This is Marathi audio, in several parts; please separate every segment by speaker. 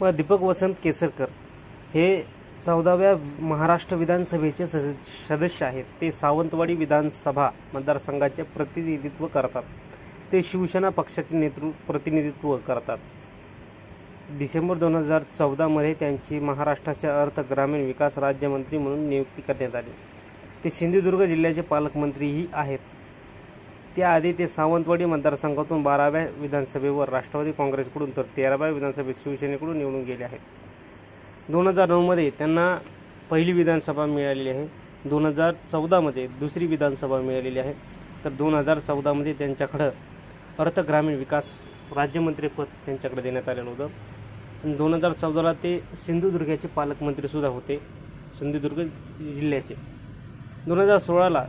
Speaker 1: व दीपक वसंत केसरकर हे 14व्या महाराष्ट्र विधानसभेचे सदस्य आहेत। ते सावंतवाडी विधानसभा मतदारसंघाचे प्रतिनिधित्व करतात। ते शिवसेना पक्षाचे प्रतिनिधित्व करतात। डिसेंबर 2014 मध्ये त्यांची महाराष्ट्राचे अर्थ ग्रामीण विकास राज्यमंत्री म्हणून नियुक्ती करण्यात आली। ते सिंधुदुर्ग जिल्ह्याचे पालकमंत्रीही आहेत। त्याआधी ते सावंतवाडी मतदारसंघातून 12व्या विधानसभेवर राष्ट्रवादी काँग्रेसकडून तर 13व्या विधानसभेत शिवसेनेकडून निवडून गेले आहेत। 2009 मध्ये त्यांना पहिली विधानसभा मिळालेली आहे। 2014 मध्ये दुसरी विधानसभा मिळालेली आहे। तर 2014 मध्ये त्यांच्याकडे अर्थ ग्रामीण विकास राज्यमंत्रीपद त्यांच्याकडे देण्यात आलेलं होतं। 2014ला ते सिंधुदुर्गाचे पालकमंत्री सुद्धा होते, सिंधुदुर्ग जिल्ह्याचे। 2016ला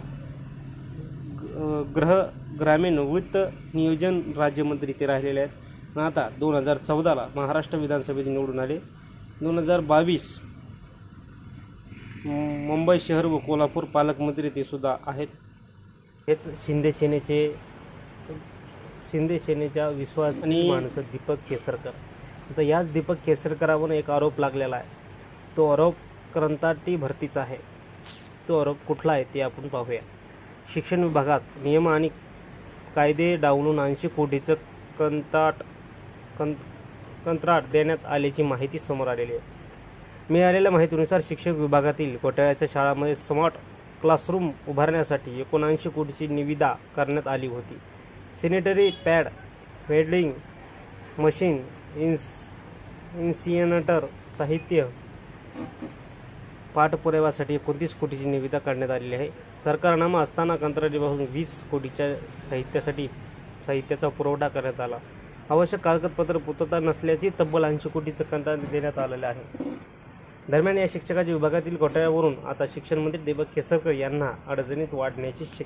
Speaker 1: ग्रामीण वित्त नियोजन राज्यमंत्री ते राहिलेले आहेत। आता 2014ला महाराष्ट्र विधानसभेत निवडून आले। 2022 मुंबई शहर व कोल्हापूर पालकमंत्री ते सुद्धा आहेत। हेच शिंदे सेनेच्या विश्वास आणि माणसं दीपक केसरकर। आता याच दीपक केसरकरांवर एक आरोप लागलेला आहे। तो आरोप कंत्राटी भरतीचा आहे। तो आरोप कुठला आहे ते आपण पाहूया। शिक्षण विभागात नियम आणि कायदे डावलून 80 कोटीचं कंत्राट देण्यात आल्याची माहिती समोर आलेली आहे। मिळालेल्या माहितीनुसार शिक्षण विभागातील घोटाळ्याच्या शाळांमध्ये स्मार्ट क्लासरूम उभारण्यासाठी 79 कोटीची निविदा करण्यात आली होती। Sanitary pad, welding machine, incinerator साहित्य पाठपुराव्यासाठी 29 कोटीची निविदा करण्यात आलेली आहे। सरकारनामा असताना कंत्राटीपासून 20 कोटीच्या साहित्याचा पुरवठा करण्यात आला। आवश्यक कागदपत्र पूर्तता नसल्याची तब्बल 80 कोटीचं कंत्राट देण्यात आलेलं आहे। दरम्यान या शिक्षकाच्या विभागातील घोटाळ्यावरून आता शिक्षण मंत्री दीपक केसरकर यांना अडचणीत वाढण्याची शक्यता